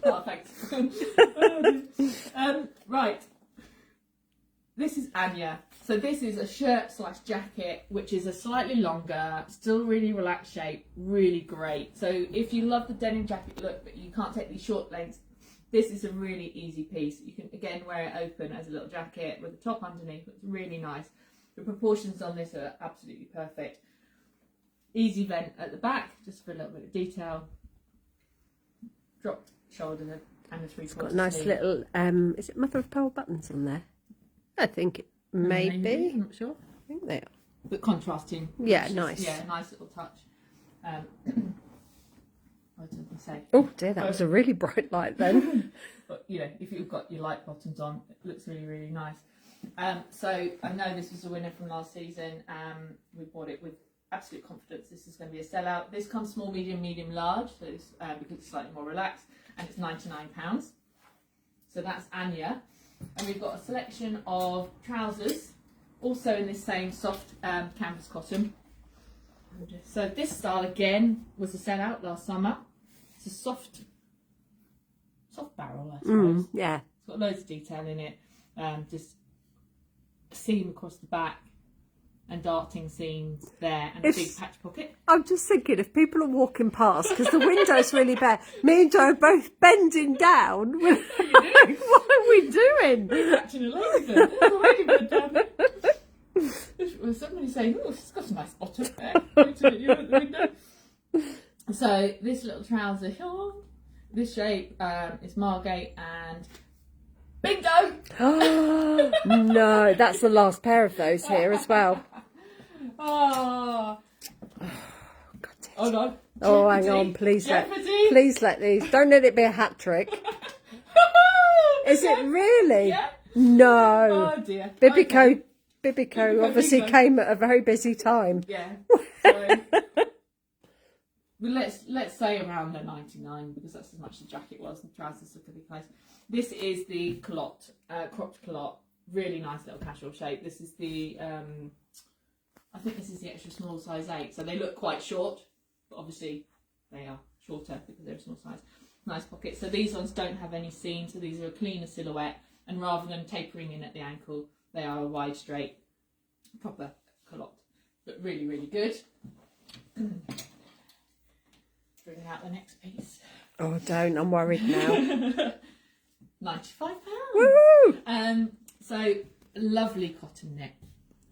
Oh, thanks. Right. This is Anya. So this is a shirt / jacket, which is a slightly longer, still really relaxed shape, really great. So if you love the denim jacket look, but you can't take these short lengths, this is a really easy piece. You can again wear it open as a little jacket with a top underneath. It's really nice. The proportions on this are absolutely perfect. Easy vent at the back, just for a little bit of detail. Dropped shoulder and a 3/4 It's got a nice sleeve. little, is it mother of pearl buttons on there? I think it may be. I'm not sure. I think they are. But contrasting. Yeah, which is- nice. Yeah, nice little touch. What did I say? Oh dear, that was a really bright light then. But you know, if you've got your light bottoms on, it looks really, really nice. So I know this was a winner from last season. We bought it with absolute confidence. This is going to be a sellout. This comes small, medium, medium, large. So it's, because it's slightly more relaxed, and it's £99. So that's Anya, and we've got a selection of trousers, also in this same soft canvas cotton. So this style again was a sellout last summer. It's a soft barrel, I suppose. Yeah. It's got loads of detail in it. Just a seam across the back and darting seams there, and a big patch pocket. I'm just thinking, if people are walking past, because the window's really bare, me and Joe are both bending down. What are we doing? We're catching a load then. There's a ladybird down there. Was somebody saying, oh, she's got a nice bottom there. Pointing at you at the window. So this little trouser, this shape is Margate and bingo! No, that's the last pair of those here as well. Oh, God damn. hold on. Oh, hang on, please let these. Don't let it be a hat trick. Is it really? Yeah. No. Oh dear. Bibico Bibico obviously bingo. came at a very busy time. Yeah. So, well, let's say around the 99, because that's as much as the jacket was, and the trousers look a bit close. This is the culotte, cropped culotte, really nice little casual shape. This is the I think this is the extra small size 8, so they look quite short, but obviously they are shorter because they're a small size. Nice pocket. So these ones don't have any seam, so these are a cleaner silhouette, and rather than tapering in at the ankle, they are a wide, straight, proper culotte, but really, really good. Bringing out the next piece. Oh, don't. I'm worried now. £95. Woo! So lovely cotton knit.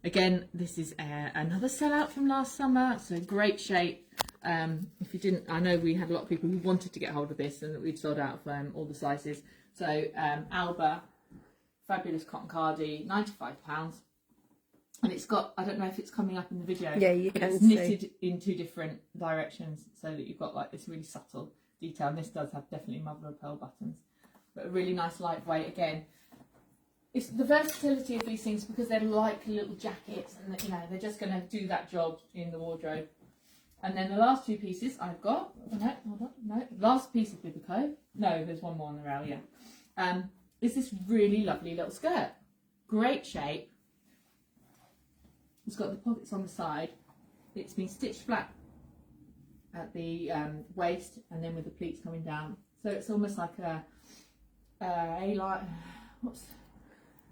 Again, this is another sellout from last summer. So great shape. If you didn't, I know we had a lot of people who wanted to get hold of this, and we'd sold out of all the sizes. So Alba, fabulous cotton cardi, £95. And it's got, I don't know if it's coming up in the video. Yeah, you but can it's see. knitted in 2 different directions, so that you've got like this really subtle detail. And this does have definitely mother of pearl buttons, but a really nice lightweight. Again, it's the versatility of these things, because they're like little jackets, and you know, they're just going to do that job in the wardrobe. And then the last 2 pieces I've got, no, hold on, no, last piece of Bibico, no, there's one more on the rail, yeah, is this really lovely little skirt. Great shape. It's got the pockets on the side. It's been stitched flat at the waist, and then with the pleats coming down. So it's almost like a A-line.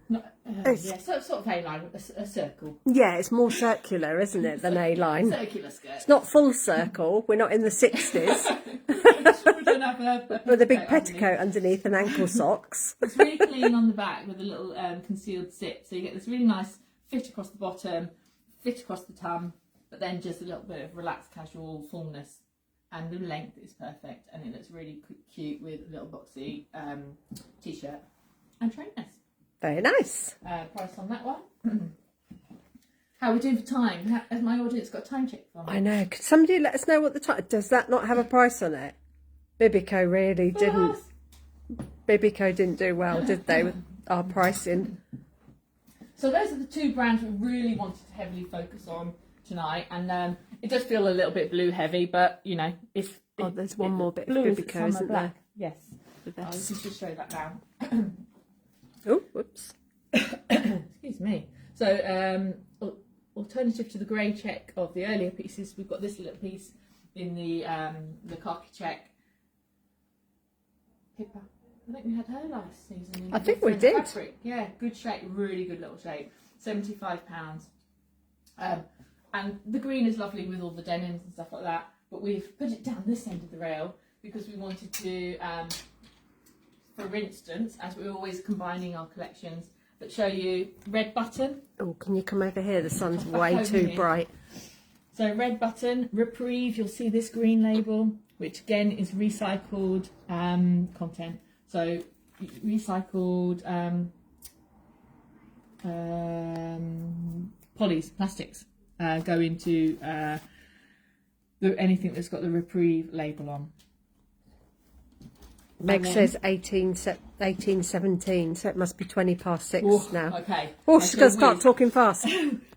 Sort of A-line, a circle. Yeah, it's more circular, isn't it, than A-line? Circular skirt. It's not full circle. We're not in the 60s. We don't have a With a big underneath. petticoat underneath and ankle socks. It's really clean on the back with a little concealed zip, so you get this really nice fit across the bottom, fit across the tum, but then just a little bit of relaxed casual fullness, and the length is perfect, and it looks really cute with a little boxy t-shirt and trainers. Very nice. Price on that one. How are we doing for time? Has my audience got a time check for me? I know. Could somebody let us know what the time... Does that not have a price on it? Bibico really didn't... Bibico didn't do well, did they, with our pricing? So those are the two brands we really wanted to heavily focus on tonight. And it does feel a little bit blue heavy, but, you know, if... Oh, there's one more bit of blue Bibico, isn't there? Yes. I'll just show that now. Oh, whoops. Excuse me. So, alternative to the grey check of the earlier pieces, we've got this little piece in the khaki check. Pippa. I think we had her last season. I think we did. Fabric. Yeah, good shape, really good little shape. £75. And the green is lovely with all the denims and stuff like that. But we've put it down this end of the rail because we wanted to, for instance, as we're always combining our collections, that show you red button. Oh, can you come over here? The sun's way too bright. So red button, Reprieve, you'll see this green label, which again is recycled content. So recycled plastics go into anything that's got the Reprieve label on. Meg says 18:17, so it must be 6:20 now. Okay. Oh, she's going to start talking fast.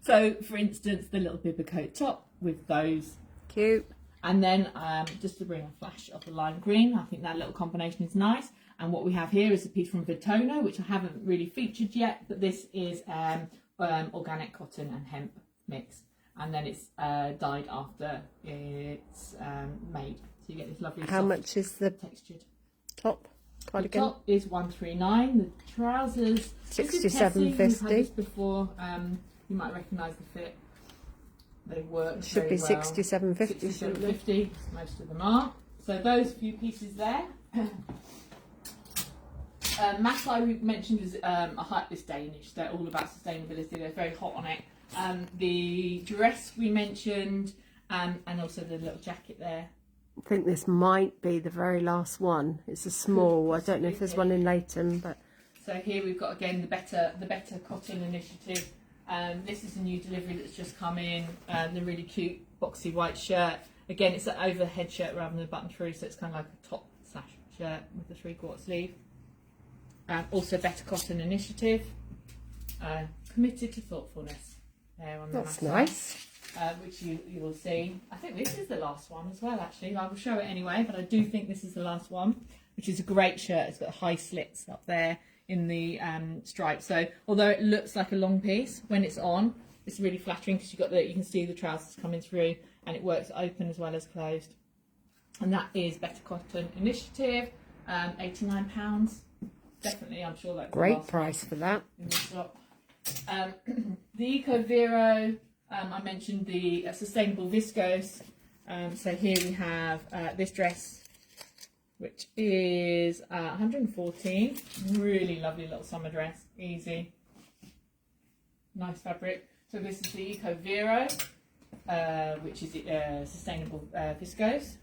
So, for instance, the little Bibico top with those. Cute. And then just to bring a flash of the lime green, I think that little combination is nice. And what we have here is a piece from Vitona, which I haven't really featured yet, but this is organic cotton and hemp mix. And then it's dyed after it's made. So you get this lovely How much is the textured top? The top is 139. The trousers 67.50. We've had this before. You might recognise the fit. They work. Should be 67.50. 67.50. Most of them are. So those few pieces there. Masai we mentioned is is Danish. They're all about sustainability. They're very hot on it. The dress we mentioned, and also the little jacket there. I think this might be the very last one. It's a small. I don't know if there's one in Leighton, but so here we've got again the better cotton initiative. This is a new delivery that's just come in. The really cute boxy white shirt. Again, it's an overhead shirt rather than a button through, so it's kind of like a top slash shirt with the 3/4 sleeve. Also better cotton initiative. Committed to thoughtfulness. There on the that's Masai. nice. Which you will see. I think this is the last one as well, actually. I will show it anyway, but I do think this is the last one, which is a great shirt. It's got high slits up there in the stripe. So although it looks like a long piece, when it's on, it's really flattering because you can see the trousers coming through, and it works open as well as closed. And that is Better Cotton Initiative, £89. Definitely, I'm sure that's great price for that. In the shop. The Eco Vero. I mentioned the sustainable viscose. So here we have this dress, which is 114. Really lovely little summer dress, easy, nice fabric. So this is the Eco Vero, which is sustainable viscose.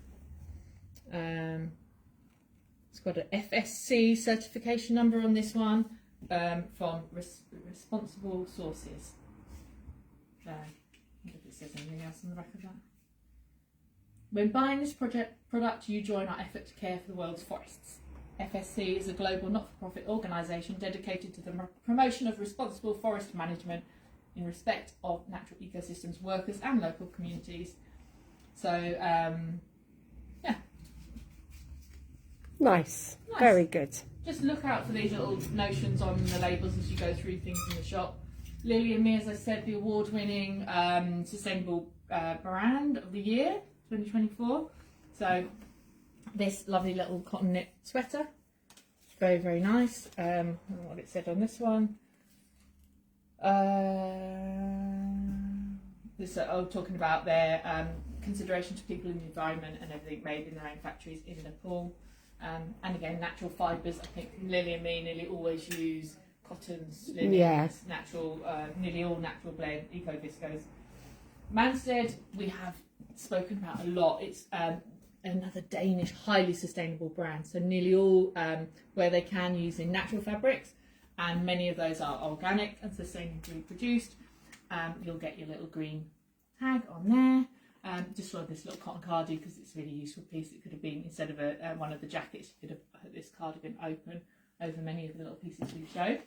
It's got an FSC certification number on this one from Responsible Sources. I wonder if it says anything else on the back of that. When buying this product, you join our effort to care for the world's forests. FSC is a global not-for-profit organisation dedicated to the promotion of responsible forest management in respect of natural ecosystems, workers and local communities. So, yeah. Nice. Very good. Just look out for these little notions on the labels as you go through things in the shop. Lily and Me, as I said, the award-winning Sustainable Brand of the Year, 2024. So this lovely little cotton knit sweater, very, very nice. I don't know what it said on this one. Talking about their consideration to people in the environment and everything made in their own factories in Nepal. And again, natural fibres. I think Lily and Me nearly always use cottons, linens, natural, nearly all natural blend, eco viscose. Manstead, we have spoken about a lot. It's another Danish highly sustainable brand. So nearly all, where they can, using natural fabrics. and many of those are organic and sustainably produced. You'll get your little green tag on there. Just for this little cotton cardi, because it's a really useful piece. It could have been, instead of one of the jackets, you could have put this cardigan open over many of the little pieces we've showed.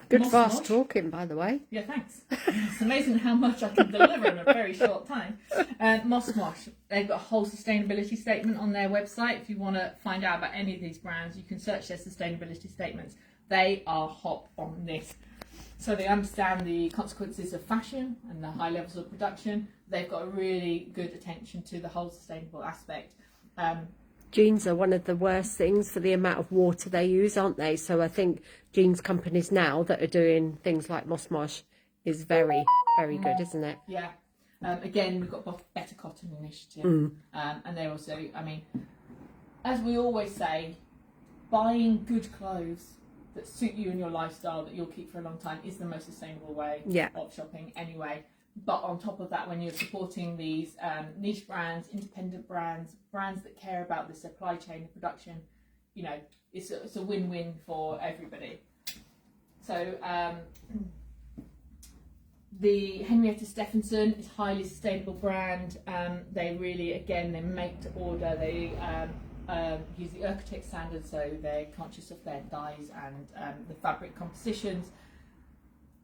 Good Mos fast Mosh. talking, by the way. Yeah, thanks. It's amazing how much I can deliver in a very short time. Mos Mosh, they've got a whole sustainability statement on their website. If you want to find out about any of these brands, you can search their sustainability statements. They are hot on this. So they understand the consequences of fashion and the high levels of production. They've got a really good attention to the whole sustainable aspect. Jeans are one of the worst things for the amount of water they use, aren't they? So I think jeans companies now that are doing things like Mos Mosh is very, very good, isn't it? Yeah. Again, we've got Better Cotton Initiative. And they're also, I mean, as we always say, buying good clothes that suit you and your lifestyle that you'll keep for a long time is the most sustainable way of shopping anyway. But on top of that, when you're supporting these niche brands, independent brands, brands that care about the supply chain, the production, you know, it's a win-win for everybody. So the Henrietta Stephenson is a highly sustainable brand. They really, again, they make to order. They use the architect standards, so they're conscious of their dyes and the fabric compositions.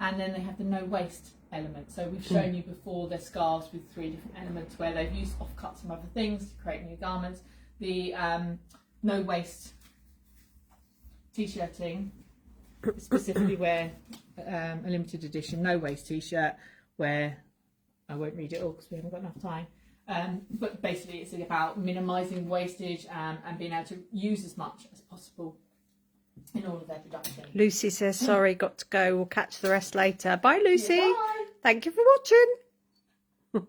And then they have the no waste element. So we've shown you before their scarves with 3 different elements where they've used offcuts from other things to create new garments. The no waste t-shirting, specifically where a limited edition no waste t-shirt, where I won't read it all because we haven't got enough time. But basically it's about minimising wastage and being able to use as much as possible in all of their production. Lucy says, sorry, got to go. We'll catch the rest later. Bye, Lucy. Yeah, bye. Thank you for watching.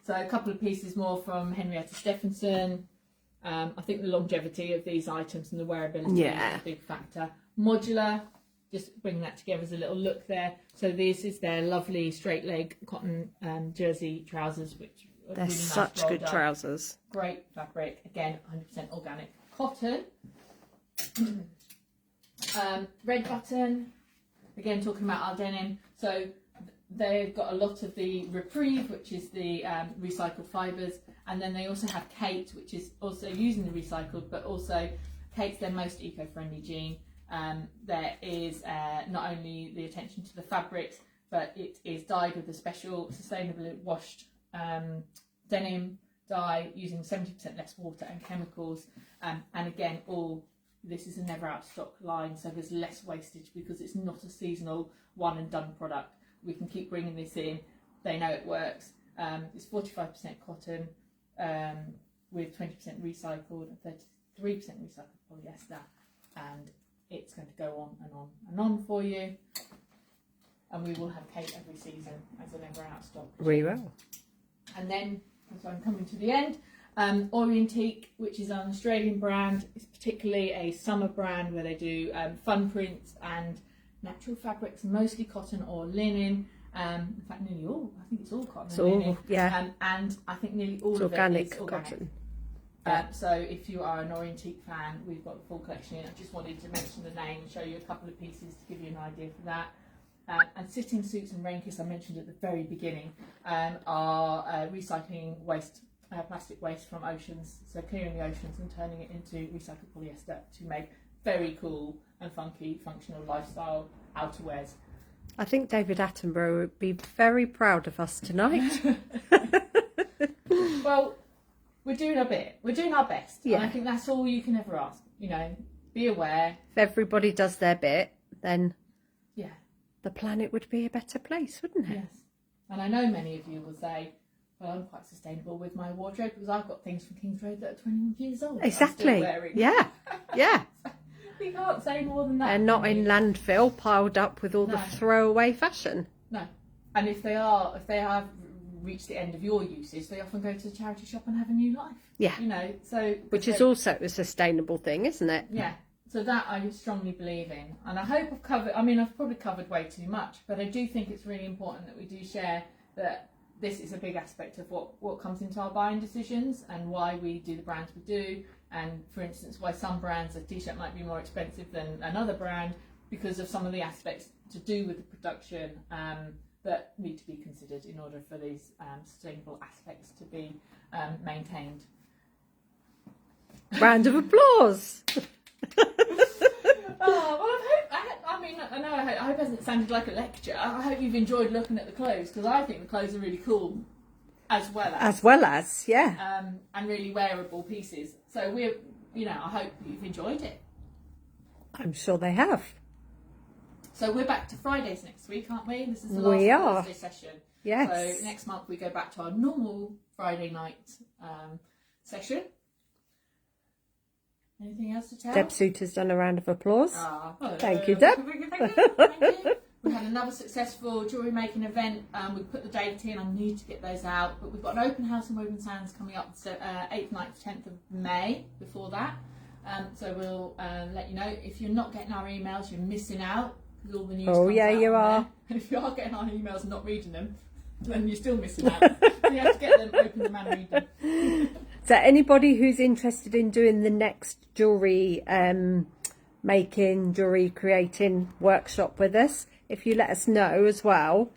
So a couple of pieces more from Henrietta Stephenson. I think the longevity of these items and the wearability is a big factor. Modula, just bringing that together as a little look there. So this is their lovely straight leg cotton jersey trousers, which are They're really nice, such rolled good up. trousers. Great fabric, again 100% organic cotton. Red button, again talking about our denim. So they've got a lot of the Reprieve, which is the recycled fibres, and then they also have Kate, which is also using the recycled, but also Kate's their most eco-friendly jean. There is not only the attention to the fabrics, but it is dyed with a special sustainably washed denim dye using 70% less water and chemicals, and again this is a never out of stock line, so there's less wastage because it's not a seasonal one and done product. We can keep bringing this in. They know it works. It's 45% cotton with 20% recycled and 33% recycled polyester, and it's going to go on and on and on for you. And we will have Kate every season as a never out of stock. We will. And then, so I'm coming to the end. Orientique, which is an Australian brand, is particularly a summer brand where they do fun prints and natural fabrics, mostly cotton or linen. In fact, nearly all. I think it's all cotton and linen. Yeah. And I think nearly all It's of organic it is organic. cotton. So if you are an Orientique fan, we've got the full collection in. I just wanted to mention the name and show you a couple of pieces to give you an idea for that. And sitting suits and raincoats, I mentioned at the very beginning, are recycling waste, plastic waste from oceans, so clearing the oceans and turning it into recycled polyester to make very cool and funky functional lifestyle outerwears. I think David Attenborough would be very proud of us tonight. Well, we're doing our bit. We're doing our best. Yeah. And I think that's all you can ever ask. You know, be aware. If everybody does their bit, then Yeah. the planet would be a better place, wouldn't it? Yes. And I know many of you will say, well, I'm quite sustainable with my wardrobe because I've got things from Kings Road that are 21 years old. that I'm Exactly. still wearing. Yeah. Yeah. We can't say more than that. They're not can in we? landfill piled up with all the No. throwaway fashion. No. And if they have reached the end of your usage, they often go to the charity shop and have a new life. Yeah. You know, so Which is also a sustainable thing, isn't it? yeah. So that I strongly believe in, and I hope I've covered. I mean, I've probably covered way too much, but I do think it's really important that we do share that this is a big aspect of what comes into our buying decisions and why we do the brands we do. and for instance why some brands a t-shirt might be more expensive than another brand because of some of the aspects to do with the production that need to be considered in order for these sustainable aspects to be maintained. Round of applause. Oh, well, I hope it hasn't sounded like a lecture. I hope you've enjoyed looking at the clothes, because I think the clothes are really cool, as well as yeah, and really wearable pieces. So I hope you've enjoyed it. I'm sure they have. So we're back to Fridays next week, aren't we? This is the last Thursday session. Yes. So next month we go back to our normal Friday night session. Anything else to tell? Deb Suter's done a round of applause. Thank you, Deb. Deb. Thank you. We had another successful jewellery making event. We put the date in. I need to get those out. But we've got an open house in Woburn Sands coming up 8th, 9th, 10th of May before that. So we'll let you know. If you're not getting our emails, you're missing out. Because all the news comes out you are. there. And if you are getting our emails and not reading them, then you're still missing out. So you have to get them, open them and read them. So anybody who's interested in doing the next jewellery making, jewellery creating workshop with us, if you let us know as well.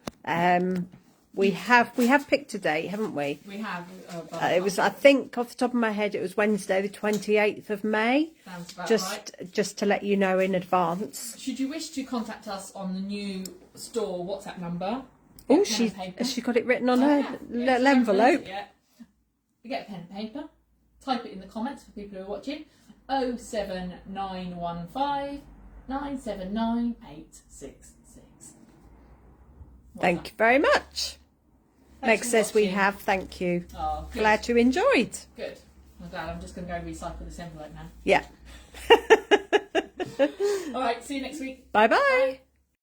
We have picked a date, haven't we? We have. It was, I think, off the top of my head, it was Wednesday the 28th of May. Sounds about right. Just to let you know in advance. Should you wish to contact us on the new store WhatsApp number? Oh, has she got it written on her little envelope? You get a pen and paper, type it in the comments for people who are watching. 07915 979 866. Thank you very much. Meg says we have, thank you. Oh, glad you enjoyed. Good. I'm glad. I'm just going to go recycle this envelope now. Yeah. All right, see you next week. Bye-bye. Bye.